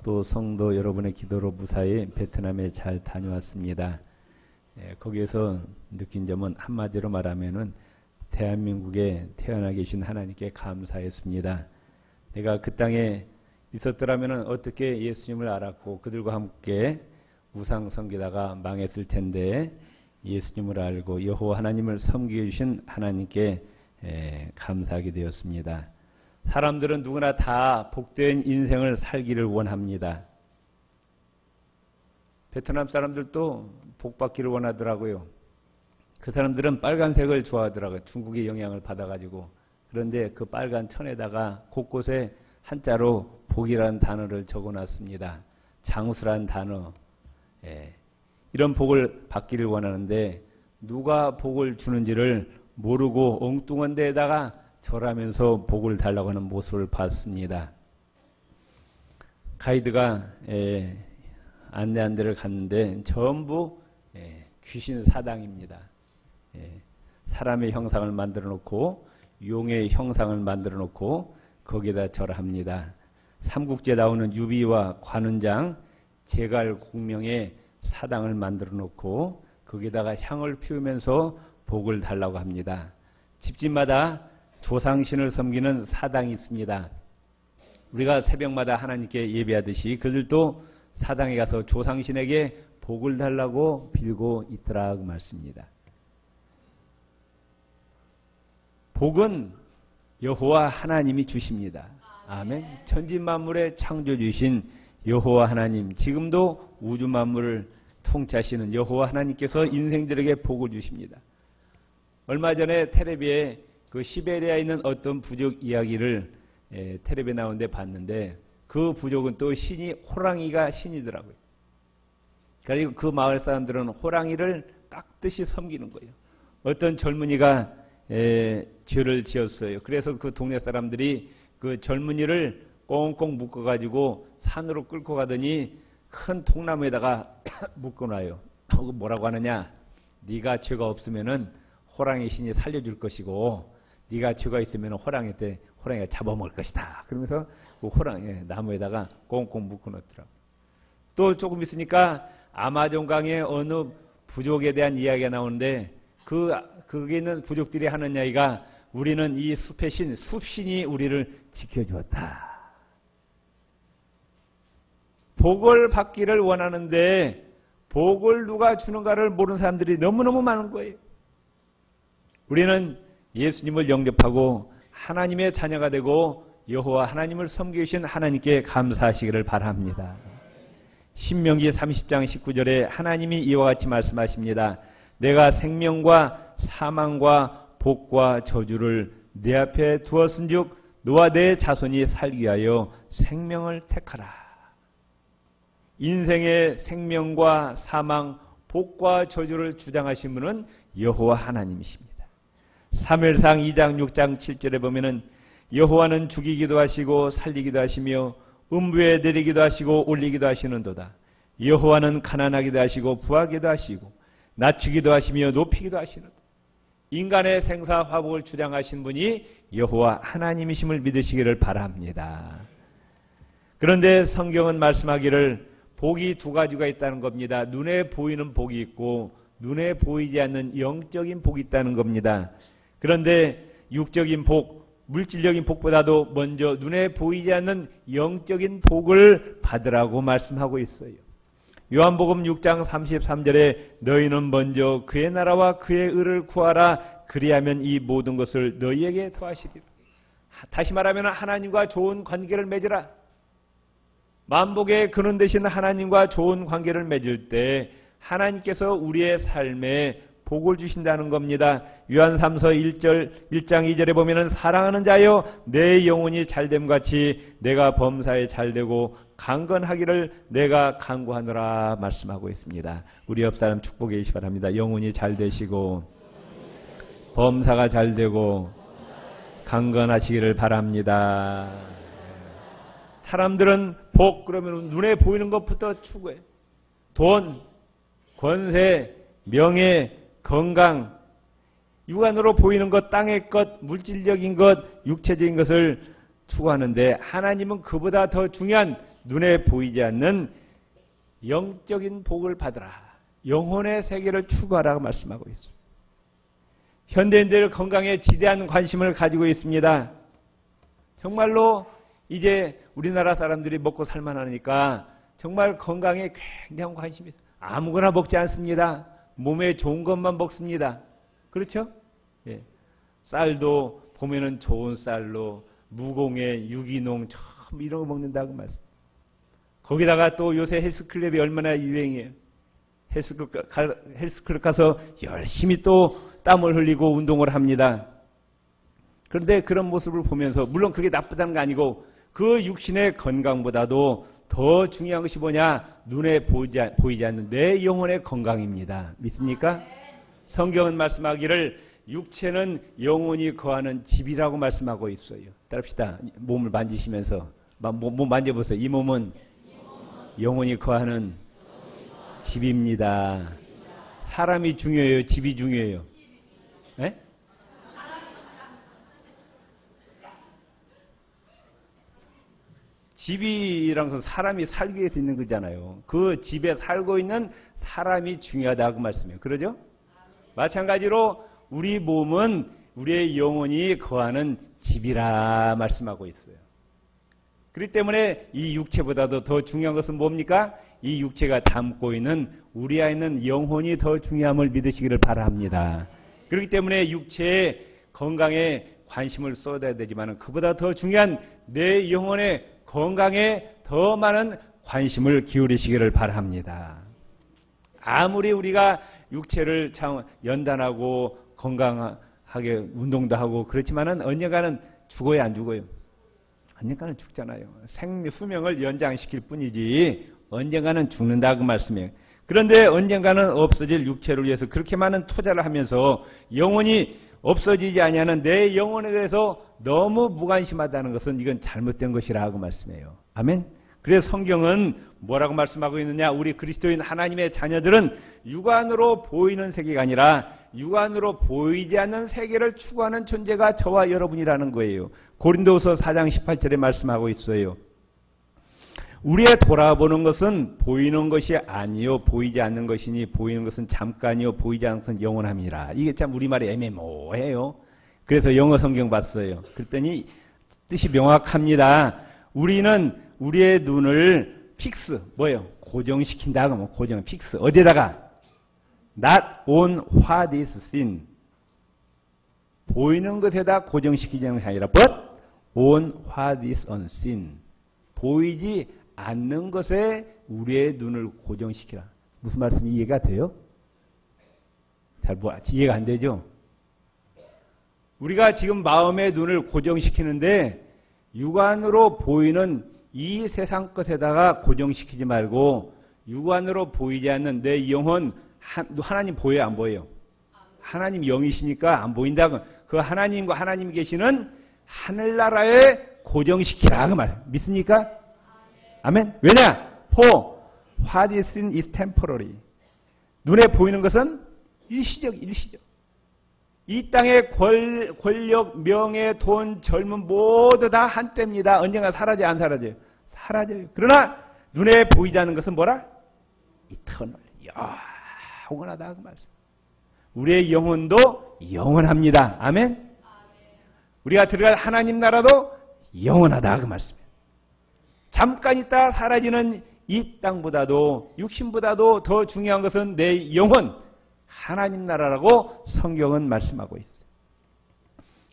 또 성도 여러분의 기도로 무사히 베트남에 잘 다녀왔습니다. 거기에서 느낀 점은 한마디로 말하면은 대한민국에 태어나 계신 하나님께 감사했습니다. 내가 그 땅에 있었더라면 어떻게 예수님을 알았고 그들과 함께 우상 섬기다가 망했을 텐데 예수님을 알고 여호와 하나님을 섬기게 해주신 하나님께 감사하게 되었습니다. 사람들은 누구나 다 복된 인생을 살기를 원합니다. 베트남 사람들도 복받기를 원하더라고요. 그 사람들은 빨간색을 좋아하더라고요. 중국의 영향을 받아가지고. 그런데 그 빨간 천에다가 곳곳에 한자로 복이라는 단어를 적어놨습니다. 장수라는 단어. 이런 복을 받기를 원하는데 누가 복을 주는지를 모르고 엉뚱한 데에다가 절하면서 복을 달라고 하는 모습을 봤습니다. 가이드가 안내한 데를 갔는데 전부 귀신 사당입니다. 사람의 형상을 만들어 놓고 용의 형상을 만들어 놓고 거기에다 절합니다. 삼국지에 나오는 유비와 관운장 제갈 공명의 사당을 만들어 놓고 거기에다가 향을 피우면서 복을 달라고 합니다. 집집마다 조상신을 섬기는 사당이 있습니다. 우리가 새벽마다 하나님께 예배하듯이 그들도 사당에 가서 조상신에게 복을 달라고 빌고 있더라 그 말씀입니다. 복은 여호와 하나님이 주십니다. 아멘. 천지만물의 창조주신 여호와 하나님, 지금도 우주 만물을 통치하시는 여호와 하나님께서 인생들에게 복을 주십니다. 얼마 전에 텔레비에 그 시베리아에 있는 어떤 부족 이야기를 텔레비에 나오는데 봤는데 그 부족은 또 신이 호랑이가 신이더라고요. 그리고 그 마을 사람들은 호랑이를 깍듯이 섬기는 거예요. 어떤 젊은이가 죄를 지었어요. 그래서 그 동네 사람들이 그 젊은이를 꽁꽁 묶어가지고 산으로 끌고 가더니 큰 통나무에다가 묶어놔요. 뭐라고 하느냐? 네가 죄가 없으면은 호랑이 신이 살려줄 것이고 네가 죄가 있으면 호랑이가 잡아먹을 것이다. 그러면서 그 호랑이 나무에다가 꽁꽁 묶어놓더라고요. 또 조금 있으니까 아마존 강의 어느 부족에 대한 이야기가 나오는데 거기 있는 부족들이 하는 이야기가 우리는 이 숲의 신, 숲신이 우리를 지켜주었다. 복을 받기를 원하는데 복을 누가 주는가를 모르는 사람들이 너무너무 많은 거예요. 우리는 예수님을 영접하고 하나님의 자녀가 되고 여호와 하나님을 섬기신 하나님께 감사하시기를 바랍니다. 신명기 30장 19절에 하나님이 이와 같이 말씀하십니다. 내가 생명과 사망과 복과 저주를 내 앞에 두었은즉 너와 내 자손이 살기 위하여 생명을 택하라. 인생의 생명과 사망, 복과 저주를 주장하신 분은 여호와 하나님이십니다. 사무엘상 2장 6장 7절에 보면은 여호와는 죽이기도 하시고 살리기도 하시며 음부에 내리기도 하시고 올리기도 하시는도다. 여호와는 가난하기도 하시고 부하기도 하시고 낮추기도 하시며 높이기도 하시는도다. 인간의 생사화복을 주장하신 분이 여호와 하나님이심을 믿으시기를 바랍니다. 그런데 성경은 말씀하기를 복이 두 가지가 있다는 겁니다. 눈에 보이는 복이 있고 눈에 보이지 않는 영적인 복이 있다는 겁니다. 그런데 육적인 복, 물질적인 복보다도 먼저 눈에 보이지 않는 영적인 복을 받으라고 말씀하고 있어요. 요한복음 6장 33절에 너희는 먼저 그의 나라와 그의 의를 구하라. 그리하면 이 모든 것을 너희에게 더하시리라. 다시 말하면 하나님과 좋은 관계를 맺으라. 만복의 근원 되신 하나님과 좋은 관계를 맺을 때 하나님께서 우리의 삶에 복을 주신다는 겁니다. 요한 3서 1장 2절에 보면은 사랑하는 자여 내 영혼이 잘됨 같이 내가 범사에 잘되고 강건하기를 내가 간구하노라 말씀하고 있습니다. 우리 옆 사람 축복해 주시기 바랍니다. 영혼이 잘되시고 범사가 잘되고 강건하시기를 바랍니다. 사람들은 복 그러면 눈에 보이는 것부터 추구해. 돈, 권세, 명예, 건강, 육안으로 보이는 것, 땅의 것, 물질적인 것, 육체적인 것을 추구하는데 하나님은 그보다 더 중요한 눈에 보이지 않는 영적인 복을 받으라. 영혼의 세계를 추구하라고 말씀하고 있습니다. 현대인들 건강에 지대한 관심을 가지고 있습니다. 정말로 이제 우리나라 사람들이 먹고 살만하니까 정말 건강에 굉장한 관심이 있어요. 아무거나 먹지 않습니다. 몸에 좋은 것만 먹습니다. 그렇죠? 예. 쌀도 보면은 좋은 쌀로 무공해, 유기농, 참 이런 거 먹는다고 말씀. 거기다가 또 요새 헬스클럽이 얼마나 유행이에요. 헬스클럽 가서 열심히 또 땀을 흘리고 운동을 합니다. 그런데 그런 모습을 보면서 물론 그게 나쁘다는 거 아니고 그 육신의 건강보다도 더 중요한 것이 뭐냐? 눈에 보이지 않는 내 영혼의 건강입니다. 믿습니까? 성경은 말씀하기를 육체는 영혼이 거하는 집이라고 말씀하고 있어요. 따릅시다. 몸을 만지시면서 몸 만져보세요. 이 몸은 영혼이 거하는 집입니다. 사람이 중요해요? 집이 중요해요? 네? 집이란 것은 사람이 살기 위해서 있는 거잖아요. 그 집에 살고 있는 사람이 중요하다고 말씀해요. 그러죠? 마찬가지로 우리 몸은 우리의 영혼이 거하는 집이라 말씀하고 있어요. 그렇기 때문에 이 육체보다도 더 중요한 것은 뭡니까? 이 육체가 담고 있는 우리 안에 있는 영혼이 더 중요함을 믿으시기를 바랍니다. 그렇기 때문에 육체의 건강에 관심을 쏟아야 되지만 그보다 더 중요한 내 영혼의 건강에 더 많은 관심을 기울이시기를 바랍니다. 아무리 우리가 육체를 참 연단하고 건강하게 운동도 하고 그렇지만은 언젠가는 죽어야 안 죽어요. 언젠가는 죽잖아요. 수명을 연장시킬 뿐이지 언젠가는 죽는다 그 말씀이에요. 그런데 언젠가는 없어질 육체를 위해서 그렇게 많은 투자를 하면서 영혼이 없어지지 아니하는 내 영혼에 대해서 너무 무관심하다는 것은 이건 잘못된 것이라고 말씀해요. 아멘. 그래서 성경은 뭐라고 말씀하고 있느냐? 우리 그리스도인 하나님의 자녀들은 육안으로 보이는 세계가 아니라 육안으로 보이지 않는 세계를 추구하는 존재가 저와 여러분이라는 거예요. 고린도후서 4장 18절에 말씀하고 있어요. 우리의 돌아보는 것은 보이는 것이 아니요 보이지 않는 것이니 보이는 것은 잠깐이요 보이지 않는 것은 영원함이라. 이게 참 우리말이 애매모호해요. 그래서 영어 성경 봤어요. 그랬더니 뜻이 명확합니다. 우리는 우리의 눈을 픽스, 뭐예요? 고정시킨다. 그러면 고정, 픽스. 어디에다가? Not on what is seen. 보이는 것에다 고정시키자는 게 아니라 but on what is unseen. 보이지 않는 것에 우리의 눈을 고정시키라. 무슨 말씀이 이해가 돼요? 잘 이해가 안 되죠? 우리가 지금 마음의 눈을 고정시키는데 육안으로 보이는 이 세상 것에다가 고정시키지 말고 육안으로 보이지 않는 내 영혼, 하나님 보여요? 안 보여요? 하나님 영이시니까 안 보인다. 그 하나님과 하나님 계시는 하늘나라에 고정시키라 그 말. 믿습니까? 아멘. 왜냐? For what is seen is temporary. 눈에 보이는 것은 일시적. 이 땅의 권력, 명예, 돈, 젊음 모두 다 한때입니다. 언젠가 사라져 안 사라져요? 사라져요. 그러나 눈에 보이지 않는 것은 뭐라? 이터널. 영원하다 그 말씀. 우리의 영혼도 영원합니다. 아멘. 우리가 들어갈 하나님 나라도 영원하다 그 말씀이에요. 잠깐 있다 사라지는 이 땅보다도 육신보다도 더 중요한 것은 내 영혼, 하나님 나라라고 성경은 말씀하고 있어요.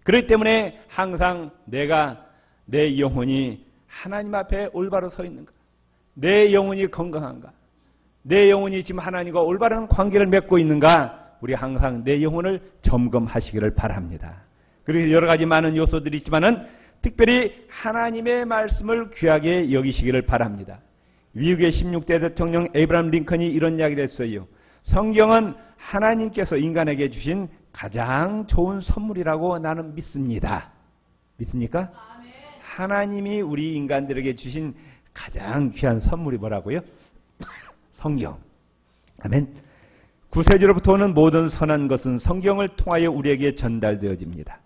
그렇기 때문에 항상 내 영혼이 하나님 앞에 올바로 서 있는가? 내 영혼이 건강한가? 내 영혼이 지금 하나님과 올바른 관계를 맺고 있는가? 우리 항상 내 영혼을 점검하시기를 바랍니다. 그리고 여러 가지 많은 요소들이 있지만은 특별히 하나님의 말씀을 귀하게 여기시기를 바랍니다. 미국의 16대 대통령 에이브라함 링컨이 이런 이야기를 했어요. 성경은 하나님께서 인간에게 주신 가장 좋은 선물이라고 나는 믿습니다. 믿습니까? 아멘. 하나님이 우리 인간들에게 주신 가장 귀한 선물이 뭐라고요? 성경. 아멘. 구세주로부터 오는 모든 선한 것은 성경을 통하여 우리에게 전달되어집니다.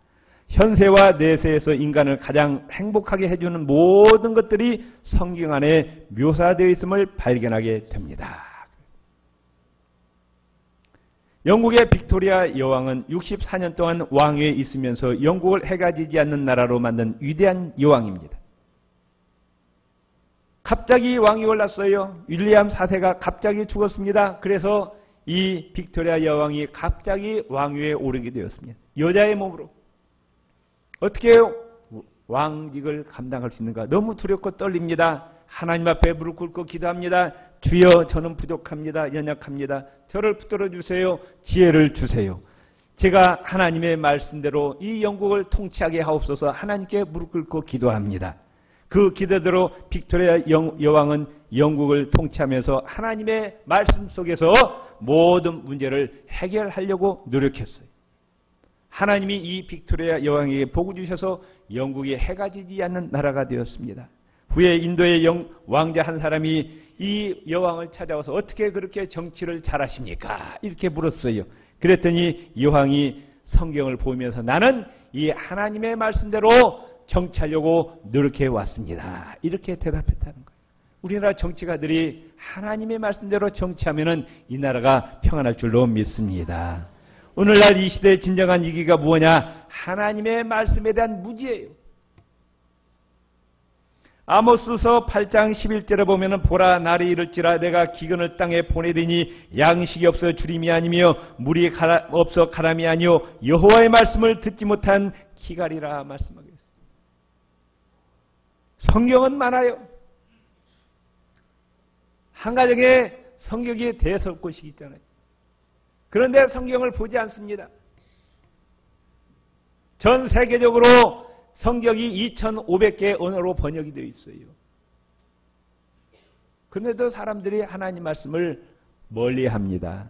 현세와 내세에서 인간을 가장 행복하게 해주는 모든 것들이 성경 안에 묘사되어 있음을 발견하게 됩니다. 영국의 빅토리아 여왕은 64년 동안 왕위에 있으면서 영국을 해가 지지 않는 나라로 만든 위대한 여왕입니다. 갑자기 왕이 올랐어요. 윌리엄 4세가 갑자기 죽었습니다. 그래서 이 빅토리아 여왕이 갑자기 왕위에 오르게 되었습니다. 여자의 몸으로. 어떻게 왕직을 감당할 수 있는가? 너무 두렵고 떨립니다. 하나님 앞에 무릎 꿇고 기도합니다. 주여, 저는 부족합니다. 연약합니다. 저를 붙들어 주세요. 지혜를 주세요. 제가 하나님의 말씀대로 이 영국을 통치하게 하옵소서. 하나님께 무릎 꿇고 기도합니다. 그 기대대로 빅토리아 여왕은 영국을 통치하면서 하나님의 말씀 속에서 모든 문제를 해결하려고 노력했어요. 하나님이 이 빅토리아 여왕에게 복을 주셔서 영국이 해가 지지 않는 나라가 되었습니다. 후에 인도의 왕자 한 사람이 이 여왕을 찾아와서 어떻게 그렇게 정치를 잘하십니까? 이렇게 물었어요. 그랬더니 여왕이 성경을 보면서 나는 이 하나님의 말씀대로 정치하려고 노력해 왔습니다. 이렇게 대답했다는 거예요. 우리나라 정치가들이 하나님의 말씀대로 정치하면은 이 나라가 평안할 줄로 믿습니다. 오늘날 이 시대의 진정한 위기가 뭐냐? 하나님의 말씀에 대한 무지예요. 아모스서 8장 11절에 보면은 보라 날이 이를지라 내가 기근을 땅에 보내리니 양식이 없어 주림이 아니며 물이 없어 가람이 아니요 여호와의 말씀을 듣지 못한 기갈이라 말씀하겠습니다. 성경은 많아요. 한 가정에 성경이 대여섯곳이 있잖아요. 그런데 성경을 보지 않습니다. 전 세계적으로 성경이 2,500개의 언어로 번역이 되어 있어요. 그런데도 사람들이 하나님 말씀을 멀리합니다.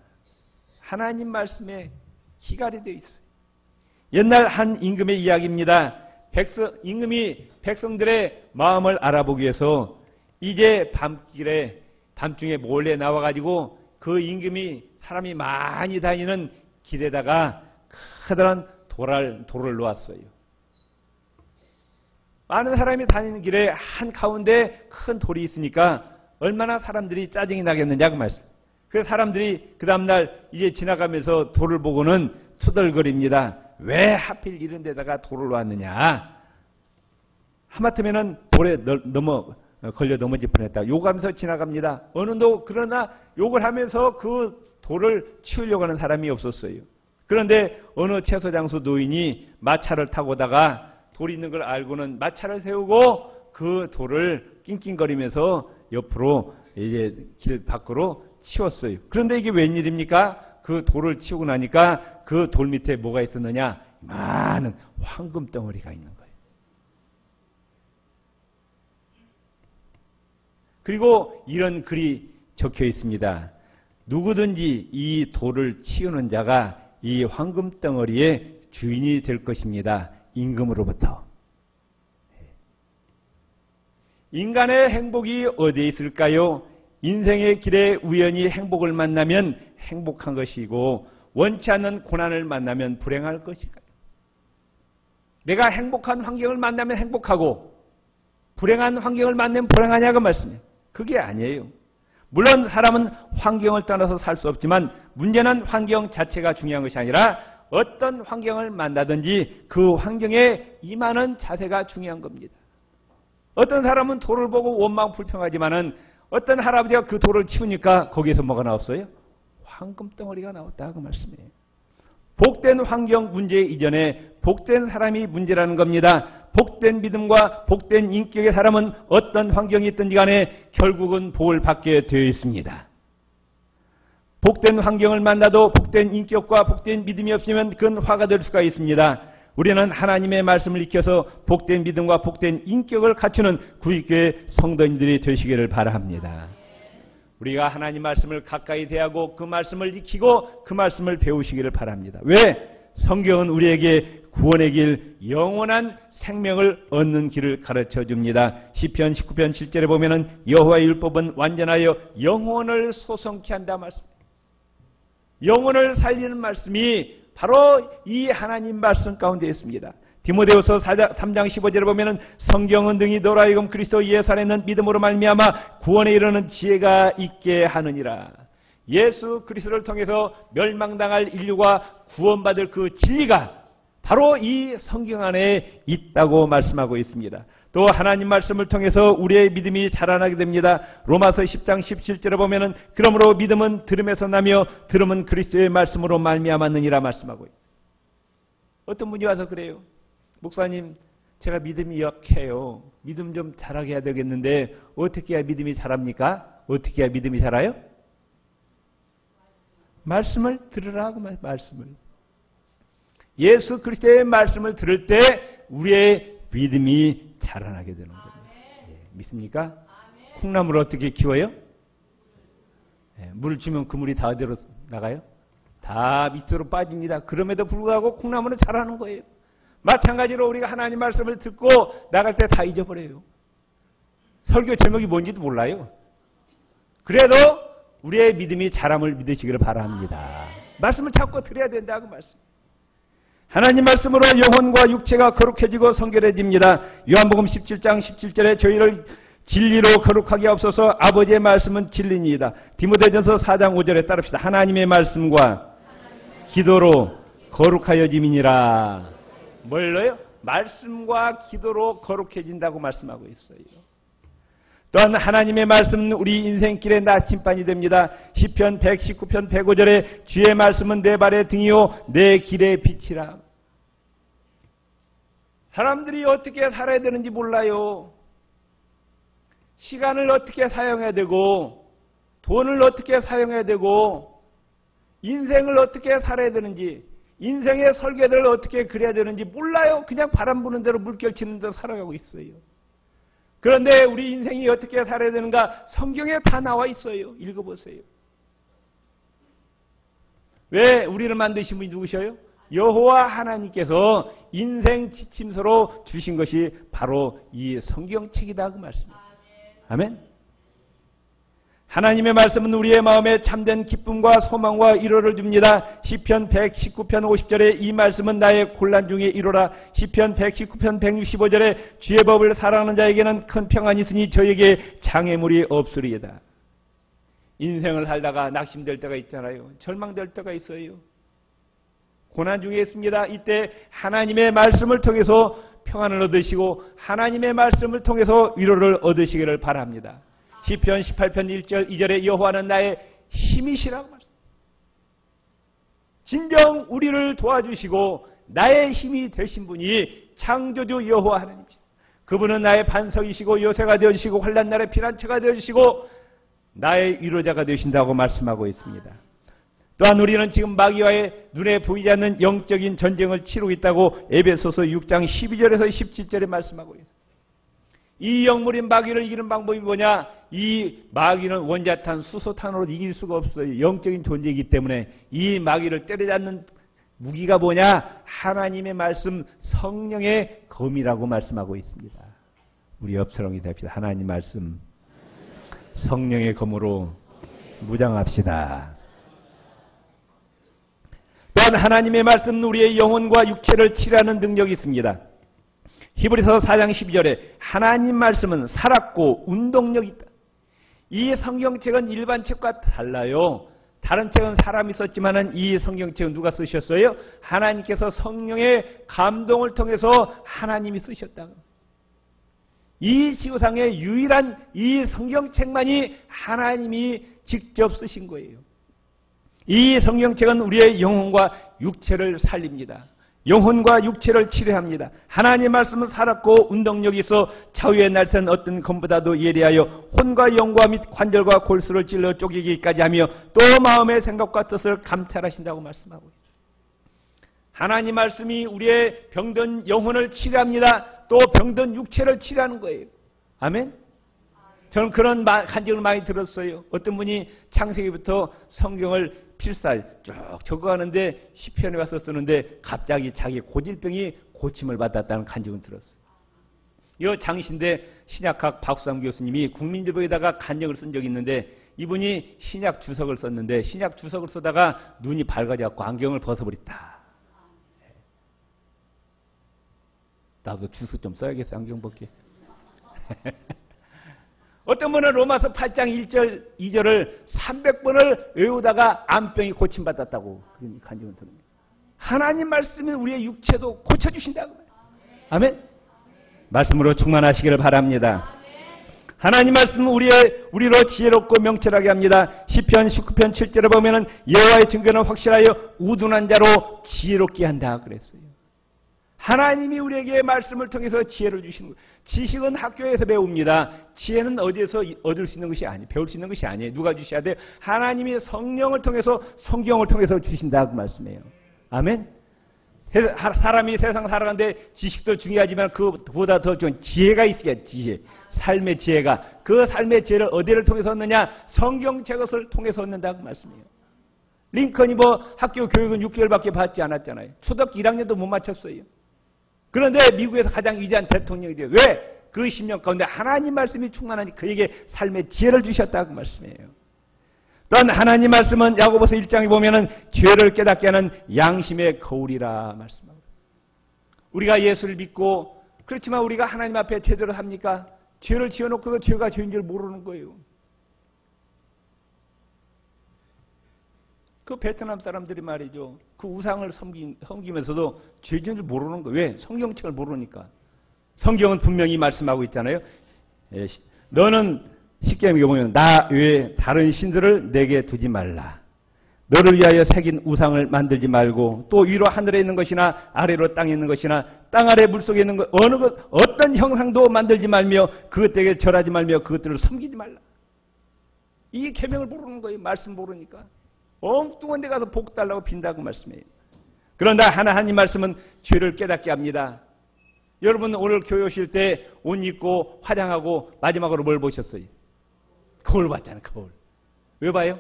하나님 말씀에 기갈이 되어 있어요. 옛날 한 임금의 이야기입니다. 임금이 백성들의 마음을 알아보기 위해서 이제 밤중에 몰래 나와가지고 그 임금이 사람이 많이 다니는 길에다가 커다란 돌을 놓았어요. 많은 사람이 다니는 길에 한가운데 큰 돌이 있으니까 얼마나 사람들이 짜증이 나겠느냐 그 말씀. 그래서 사람들이 그 다음날 이제 지나가면서 돌을 보고는 투덜거립니다. 왜 하필 이런 데다가 돌을 놓았느냐. 하마터면은 돌에 걸려 넘어질 뻔했다. 욕하면서 지나갑니다. 어느도 그러나 욕을 하면서 그 돌을 치우려고 하는 사람이 없었어요. 그런데 어느 채소장수 노인이 마차를 타고 오다가 돌이 있는 걸 알고는 마차를 세우고 그 돌을 낑낑거리면서 옆으로 이제 길 밖으로 치웠어요. 그런데 이게 웬일입니까? 그 돌을 치우고 나니까 그 돌 밑에 뭐가 있었느냐? 많은 황금 덩어리가 있는 거예요. 그리고 이런 글이 적혀 있습니다. 누구든지 이 돌을 치우는 자가 이 황금 덩어리의 주인이 될 것입니다. 임금으로부터. 인간의 행복이 어디에 있을까요? 인생의 길에 우연히 행복을 만나면 행복한 것이고 원치 않는 고난을 만나면 불행할 것일까요? 내가 행복한 환경을 만나면 행복하고 불행한 환경을 만나면 불행하냐고 말씀이에요. 그게 아니에요. 물론 사람은 환경을 떠나서 살 수 없지만 문제는 환경 자체가 중요한 것이 아니라 어떤 환경을 만나든지 그 환경에 임하는 자세가 중요한 겁니다. 어떤 사람은 돌을 보고 원망 불평하지만은 어떤 할아버지가 그 돌을 치우니까 거기에서 뭐가 나왔어요? 황금 덩어리가 나왔다 그 말씀이에요. 복된 환경 문제 이전에 복된 사람이 문제라는 겁니다. 복된 믿음과 복된 인격의 사람은 어떤 환경이 있든지 간에 결국은 복을 받게 되어 있습니다. 복된 환경을 만나도 복된 인격과 복된 믿음이 없으면 그건 화가 될 수가 있습니다. 우리는 하나님의 말씀을 익혀서 복된 믿음과 복된 인격을 갖추는 구익교회 성도님들이 되시기를 바랍니다. 우리가 하나님 말씀을 가까이 대하고 그 말씀을 익히고 그 말씀을 배우시기를 바랍니다. 왜? 성경은 우리에게 구원의 길, 영원한 생명을 얻는 길을 가르쳐 줍니다. 시편 19편 7절에 보면은 여호와의 율법은 완전하여 영혼을 소성케 한다 말씀. 영혼을 살리는 말씀이 바로 이 하나님 말씀 가운데 있습니다. 디모데후서 3장 15절에 보면은 성경은 능히 너로 하여금 그리스도 예수 안에 있는 믿음으로 말미암아 구원에 이르는 지혜가 있게 하느니라. 예수 그리스도를 통해서 멸망당할 인류가 구원받을 그 진리가 바로 이 성경 안에 있다고 말씀하고 있습니다. 또 하나님 말씀을 통해서 우리의 믿음이 자라나게 됩니다. 로마서 10장 17절에 보면은 그러므로 믿음은 들음에서 나며 들음은 그리스도의 말씀으로 말미암았느니라 말씀하고 있어요. 어떤 분이 와서 그래요. 목사님, 제가 믿음이 약해요. 믿음 좀 자라게 해야 되겠는데 어떻게 해야 믿음이 자랍니까? 어떻게 해야 믿음이 자라요? 말씀을 들으라고. 말씀을. 예수 그리스도의 말씀을 들을 때 우리의 믿음이 자라나게 되는 겁니다. 예, 믿습니까? 콩나물을 어떻게 키워요? 예, 물을 주면 그 물이 다 어디로 나가요? 다 밑으로 빠집니다. 그럼에도 불구하고 콩나물은 자라는 거예요. 마찬가지로 우리가 하나님 말씀을 듣고 나갈 때 다 잊어버려요. 설교 제목이 뭔지도 몰라요. 그래도 우리의 믿음이 자람을 믿으시기를 바랍니다. 말씀을 찾고 들어야 된다고 말씀. 하나님 말씀으로 영혼과 육체가 거룩해지고 성결해집니다. 요한복음 17장 17절에 저희를 진리로 거룩하게 하옵소서. 아버지의 말씀은 진리니이다. 디모데전서 4장 5절에 따릅시다. 하나님의 말씀과 기도로 거룩하여짐이니라. 뭘로요? 말씀과 기도로 거룩해진다고 말씀하고 있어요. 또한 하나님의 말씀은 우리 인생길의 나침반이 됩니다. 시편 119편 105절에 주의 말씀은 내 발의 등이요 내 길의 빛이라. 사람들이 어떻게 살아야 되는지 몰라요. 시간을 어떻게 사용해야 되고 돈을 어떻게 사용해야 되고 인생을 어떻게 살아야 되는지 인생의 설계를 어떻게 그려야 되는지 몰라요. 그냥 바람 부는 대로 물결 치는 대로 살아가고 있어요. 그런데 우리 인생이 어떻게 살아야 되는가 성경에 다 나와 있어요. 읽어보세요. 왜 우리를 만드신 분이 누구셔요? 여호와 하나님께서 인생 지침서로 주신 것이 바로 이 성경책이다 그 말씀입니다. 아멘. 하나님의 말씀은 우리의 마음에 참된 기쁨과 소망과 위로를 줍니다. 시편 119편 50절에 이 말씀은 나의 곤란 중에 위로라. 시편 119편 165절에 주의 법을 사랑하는 자에게는 큰 평안이 있으니 저에게 장애물이 없으리이다. 인생을 살다가 낙심될 때가 있잖아요. 절망될 때가 있어요. 고난 중에 있습니다. 이때 하나님의 말씀을 통해서 평안을 얻으시고 하나님의 말씀을 통해서 위로를 얻으시기를 바랍니다. 시편 18편 1절 2절에 여호와는 나의 힘이시라고 말씀. 진정 우리를 도와주시고 나의 힘이 되신 분이 창조주 여호와 하나님이시다. 그분은 나의 반석이시고 요새가 되어주시고 환난 날의 피난처가 되어주시고 나의 위로자가 되신다고 말씀하고 있습니다. 또한 우리는 지금 마귀와의 눈에 보이지 않는 영적인 전쟁을 치르고 있다고 에베소서 6장 12절에서 17절에 말씀하고 있습니다. 이 영물인 마귀를 이기는 방법이 뭐냐? 이 마귀는 원자탄, 수소탄으로 이길 수가 없어요. 영적인 존재이기 때문에 이 마귀를 때려잡는 무기가 뭐냐? 하나님의 말씀, 성령의 검이라고 말씀하고 있습니다. 우리 옆사람이 됩시다. 하나님 말씀, 성령의 검으로 무장합시다. 또한 하나님의 말씀은 우리의 영혼과 육체를 치료하는 능력이 있습니다. 히브리서 4장 12절에 하나님 말씀은 살았고 운동력이 있다. 이 성경책은 일반 책과 달라요. 다른 책은 사람이 썼지만 이 성경책은 누가 쓰셨어요? 하나님께서 성령의 감동을 통해서 하나님이 쓰셨다. 이 지구상의 유일한 이 성경책만이 하나님이 직접 쓰신 거예요. 이 성경책은 우리의 영혼과 육체를 살립니다. 영혼과 육체를 치료합니다. 하나님 말씀은 살았고 운동력이 있어 차후의 날선 어떤 검보다도 예리하여 혼과 영과 및 관절과 골수를 찔러 쪼개기까지 하며 또 마음의 생각과 뜻을 감찰하신다고 말씀하고 있습니다. 하나님 말씀이 우리의 병든 영혼을 치료합니다. 또 병든 육체를 치료하는 거예요. 아멘? 저는 그런 간증을 많이 들었어요. 어떤 분이 창세기부터 성경을 필사 쭉 적어가는데 시편에 와서 쓰는데 갑자기 자기 고질병이 고침을 받았다는 간증을 들었어요. 이 장신대 신약학 박수삼 교수님이 국민일보에다가 간증을 쓴 적이 있는데 이분이 신약 주석을 썼는데 신약 주석을 쓰다가 눈이 밝아져서 안경을 벗어버렸다. 나도 주스 좀 써야겠어, 안경 벗게. 어떤 분은 로마서 8장 1절, 2절을 300번을 외우다가 암병이 고침받았다고 그런 간증을 들었네요. 하나님 말씀은 우리의 육체도 고쳐주신다고. 아멘. 말씀으로 충만하시기를 바랍니다. 하나님 말씀은 우리로 지혜롭고 명철하게 합니다. 시편 19편 7절에 보면은 여호와의 증거는 확실하여 우둔한 자로 지혜롭게 한다 그랬어요. 하나님이 우리에게 말씀을 통해서 지혜를 주시는 거예요. 지식은 학교에서 배웁니다. 지혜는 어디에서 얻을 수 있는 것이 아니에요. 배울 수 있는 것이 아니에요. 누가 주셔야 돼요? 하나님이 성령을 통해서, 성경을 통해서 주신다 그 말씀이에요. 아멘. 사람이 세상 살아가는데 지식도 중요하지만 그보다 더 좋은 지혜가 있어야 지혜. 삶의 지혜가. 그 삶의 지혜를 어디를 통해서 얻느냐? 성경책 것을 통해서 얻는다 그 말씀이에요. 링컨이 학교 교육은 6개월밖에 받지 않았잖아요. 초등학교 1학년도 못 마쳤어요. 그런데 미국에서 가장 위대한 대통령이 돼요. 왜? 그 10년 가운데 하나님 말씀이 충만하니 그에게 삶의 지혜를 주셨다 그 말씀이에요. 또한 하나님 말씀은 야고보서 1장에 보면은 죄를 깨닫게 하는 양심의 거울이라 말씀합니다. 우리가 예수를 믿고 그렇지만 우리가 하나님 앞에 제대로 합니까? 죄를 지어놓고 그 죄가 죄인 줄 모르는 거예요. 그 베트남 사람들이 말이죠. 그 우상을 섬기면서도 죄인 줄 모르는 거예요. 왜? 성경책을 모르니까. 성경은 분명히 말씀하고 있잖아요. 너는 쉽게 보면 나 외에 다른 신들을 내게 두지 말라. 너를 위하여 새긴 우상을 만들지 말고 또 위로 하늘에 있는 것이나 아래로 땅에 있는 것이나 땅 아래 물속에 있는 것 어느 것 어떤 형상도 만들지 말며 그것들에게 절하지 말며 그것들을 섬기지 말라. 이 계명을 모르는 거예요. 말씀 모르니까. 엉뚱한 데 가서 복 달라고 빈다고 말씀해요. 그런다 하나님 말씀은 죄를 깨닫게 합니다. 여러분 오늘 교회 오실 때 옷 입고 화장하고 마지막으로 뭘 보셨어요? 거울 봤잖아요. 거울. 왜 봐요?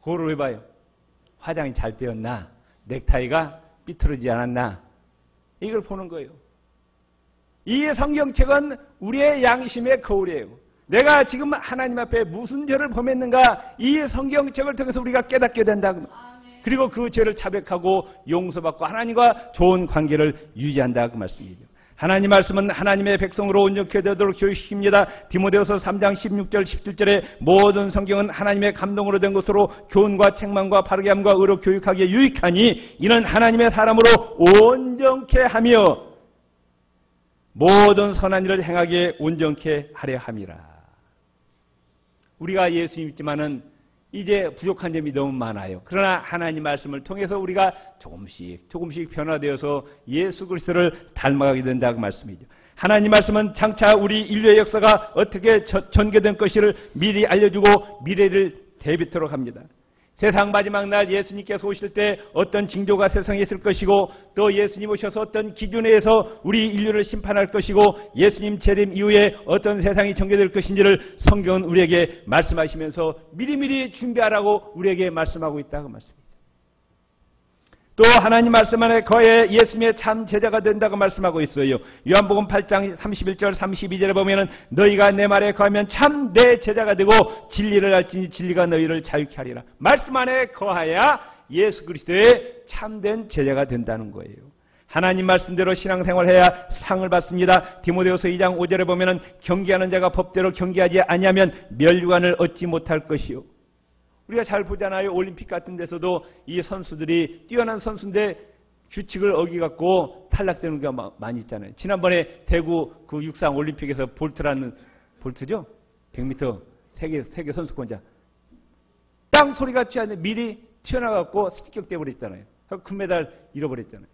거울을 왜 봐요? 화장이 잘 되었나? 넥타이가 삐뚤어지지 않았나? 이걸 보는 거예요. 이 성경책은 우리의 양심의 거울이에요. 내가 지금 하나님 앞에 무슨 죄를 범했는가? 이 성경책을 통해서 우리가 깨닫게 된다. 그리고 그 죄를 자백하고 용서받고 하나님과 좋은 관계를 유지한다. 그 말씀이죠. 하나님 말씀은 하나님의 백성으로 온전케 되도록 교육시킵니다. 디모데후서 3장 16절 17절에 모든 성경은 하나님의 감동으로 된 것으로 교훈과 책망과 바르게 함과 의로 교육하기에 유익하니 이는 하나님의 사람으로 온전케 하며 모든 선한 일을 행하기에 온전케 하려 함이라. 우리가 예수 믿지만은 이제 부족한 점이 너무 많아요. 그러나 하나님 말씀을 통해서 우리가 조금씩 변화되어서 예수 그리스도를 닮아가게 된다고 말씀이죠. 하나님 말씀은 장차 우리 인류의 역사가 어떻게 전개된 것을 미리 알려주고 미래를 대비토록 합니다. 세상 마지막 날 예수님께서 오실 때 어떤 징조가 세상에 있을 것이고 또 예수님 오셔서 어떤 기준에 의해서 우리 인류를 심판할 것이고 예수님 재림 이후에 어떤 세상이 전개될 것인지를 성경은 우리에게 말씀하시면서 미리미리 준비하라고 우리에게 말씀하고 있다고 말씀입니다. 또 하나님 말씀 안에 거해 예수님의 참 제자가 된다고 말씀하고 있어요. 요한복음 8장 31절 32절에 보면은 너희가 내 말에 거하면 참 내 제자가 되고 진리를 알지니 진리가 너희를 자유케 하리라. 말씀 안에 거하야 예수 그리스도의 참된 제자가 된다는 거예요. 하나님 말씀대로 신앙생활해야 상을 받습니다. 디모데후서 2장 5절에 보면은 경계하는 자가 법대로 경계하지 아니하면 멸류관을 얻지 못할 것이요. 우리가 잘 보잖아요. 올림픽 같은 데서도 이 선수들이 뛰어난 선수인데 규칙을 어기갖고 탈락되는 경우가 많이 있잖아요. 지난번에 대구 그 육상 올림픽에서 볼트죠? 100m 세계 선수권자. 땅 소리가 튀지 않는데 미리 튀어나갖고 습격돼 버렸잖아요. 금메달 잃어버렸잖아요.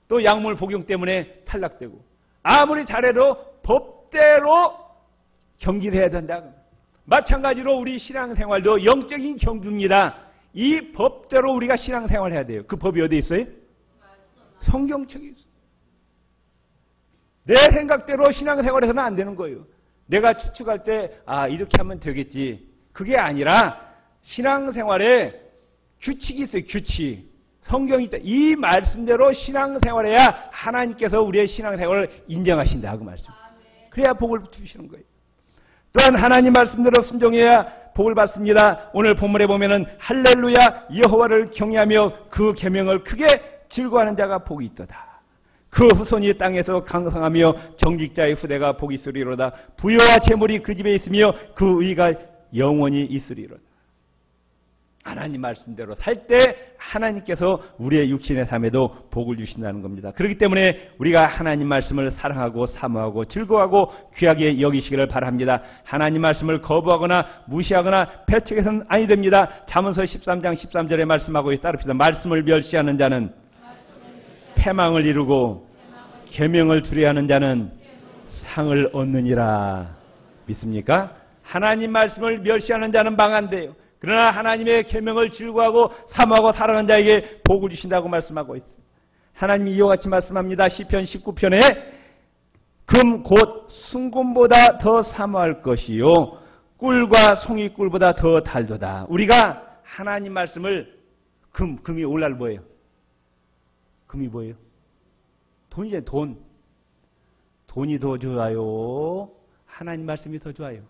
또 약물 복용 때문에 탈락되고. 아무리 잘해도 법대로 경기를 해야 된다. 마찬가지로 우리 신앙생활도 영적인 경주입니다. 이 법대로 우리가 신앙생활을 해야 돼요. 그 법이 어디에 있어요? 성경책에 있어요. 내 생각대로 신앙생활해서는 안 되는 거예요. 내가 추측할 때 이렇게 하면 되겠지. 그게 아니라 신앙생활에 규칙이 있어요. 규칙. 성경이 있다. 이 말씀대로 신앙생활해야 하나님께서 우리의 신앙생활을 인정하신다. 그 말씀. 그래야 복을 주시는 거예요. 또한 하나님 말씀대로 순종해야 복을 받습니다. 오늘 본문에 보면은 할렐루야 여호와를 경외하며 그 계명을 크게 즐거워하는 자가 복이 있도다. 그 후손이 땅에서 강성하며 정직자의 후대가 복이 있으리로다. 부여와 재물이 그 집에 있으며 그 의가 영원히 있으리로다. 하나님 말씀대로 살 때 하나님께서 우리의 육신의 삶에도 복을 주신다는 겁니다. 그렇기 때문에 우리가 하나님 말씀을 사랑하고 사모하고 즐거워하고 귀하게 여기시기를 바랍니다. 하나님 말씀을 거부하거나 무시하거나 배척해서는 아니 됩니다. 잠언서 13장 13절에 말씀하고 따릅시다. 말씀을 멸시하는 자는 패망을 이루고 계명을 두려워하는 자는 상을 얻느니라. 믿습니까? 하나님 말씀을 멸시하는 자는 망한대요. 그러나 하나님의 계명을 즐거워하고 사모하고 사랑하는 자에게 복을 주신다고 말씀하고 있습니다. 하나님이 이와 같이 말씀합니다. 시편 19편에 금 곧 순금보다 더 사모할 것이요 꿀과 송이꿀보다 더 달도다. 우리가 하나님 말씀을 금이 오늘날 뭐예요? 금이 뭐예요? 돈이잖아요. 돈이 더 좋아요? 하나님 말씀이 더 좋아요?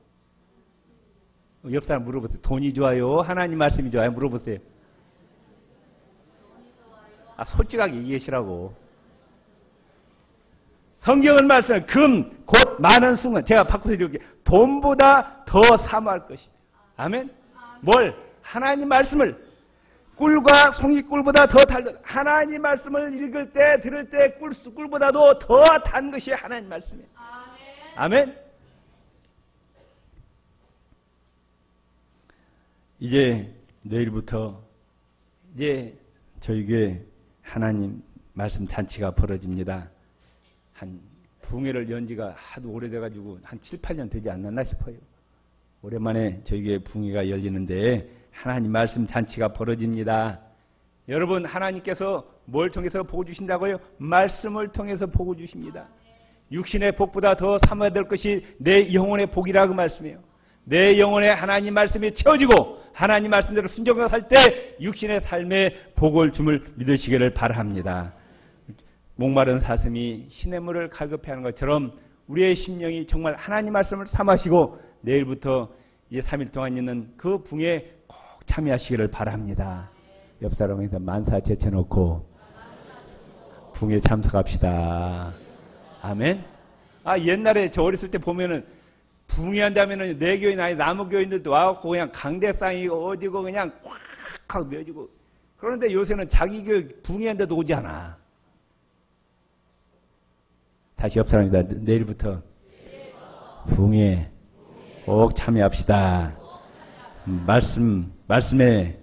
옆 사람 물어보세요. 돈이 좋아요? 하나님 말씀이 좋아요? 물어보세요. 솔직하게 얘기하시라고. 성경은 말씀을 금, 곧 많은 순간, 제가 바꿔서 이렇게 돈보다 더 사모할 것입니다. 아멘? 뭘? 하나님 말씀을 꿀과 송이꿀보다 더 달다. 하나님 말씀을 읽을 때, 들을 때 꿀보다도 더 단 것이 하나님 말씀이에요. 아멘? 이제 내일부터 이제 저희 교회 하나님 말씀 잔치가 벌어집니다. 한 붕회를 연 지가 하도 오래돼가지고 한 7, 8년 되지 않았나 싶어요. 오랜만에 저희 교회 붕회가 열리는데 하나님 말씀 잔치가 벌어집니다. 여러분, 하나님께서 뭘 통해서 복을 주신다고요? 말씀을 통해서 복을 주십니다. 육신의 복보다 더 삼아야 될 것이 내 영혼의 복이라고 말씀해요. 내 영혼에 하나님 말씀이 채워지고 하나님 말씀대로 순종하고 살 때 육신의 삶에 복을 줌을 믿으시기를 바랍니다. 목마른 사슴이 시냇물을 갈급해하는 것처럼 우리의 심령이 정말 하나님 말씀을 삼으시고 내일부터 이제 3일 동안 있는 그 붕에 꼭 참여하시기를 바랍니다. 옆 사람에서 만사 제쳐놓고 붕에 참석합시다. 아멘. 옛날에 저 어렸을 때 보면은 붕괴한다면은 내 교인 아니 나무 교인들도 와갖고 그냥 강대상이 어디고 그냥 콱콱 메어지고 그런데 요새는 자기 교회 붕괴한데도 오지 않아. 다시 옆 사람이다. 내일부터 붕괴 꼭 참여합시다. 말씀에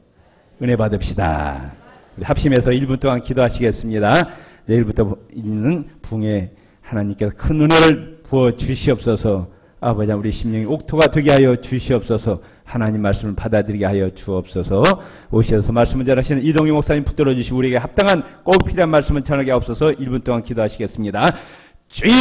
은혜 받읍시다. 우리 합심해서 1분 동안 기도하시겠습니다. 내일부터 있는 붕괴 하나님께서 큰 은혜를 부어 주시옵소서. 아버지, 우리 심령이 옥토가 되게 하여 주시옵소서. 하나님 말씀을 받아들이게 하여 주옵소서. 오셔서 말씀을 전하시는 이동희 목사님 붙들어 주시고 우리에게 합당한 꼭 필요한 말씀을 전하게 하옵소서. 1분 동안 기도하시겠습니다. 주여!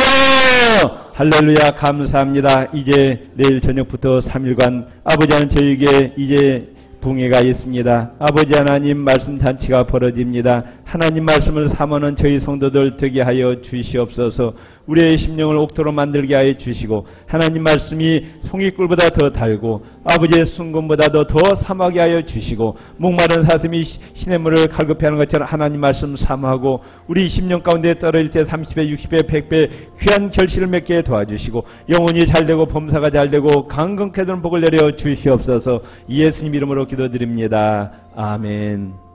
할렐루야, 감사합니다. 이제 내일 저녁부터 3일간 아버지 하나님 저에게 이제 붕괴가 있습니다. 아버지 하나님 말씀 잔치가 벌어집니다. 하나님 말씀을 사모하는 저희 성도들 되게 하여 주시옵소서. 우리의 심령을 옥토로 만들게 하여 주시고 하나님 말씀이 송이꿀보다 더 달고 아버지의 순금보다도 더 사모하게 하여 주시고 목마른 사슴이 시냇물을 갈급해하는 것처럼 하나님 말씀 사모하고 우리 심령 가운데 떨어질 때 30배 60배 100배 귀한 결실을 맺게 도와주시고 영혼이 잘되고 범사가 잘되고 강건케 되는 복을 내려 주시옵소서. 예수님 이름으로 기도드립니다. 아멘.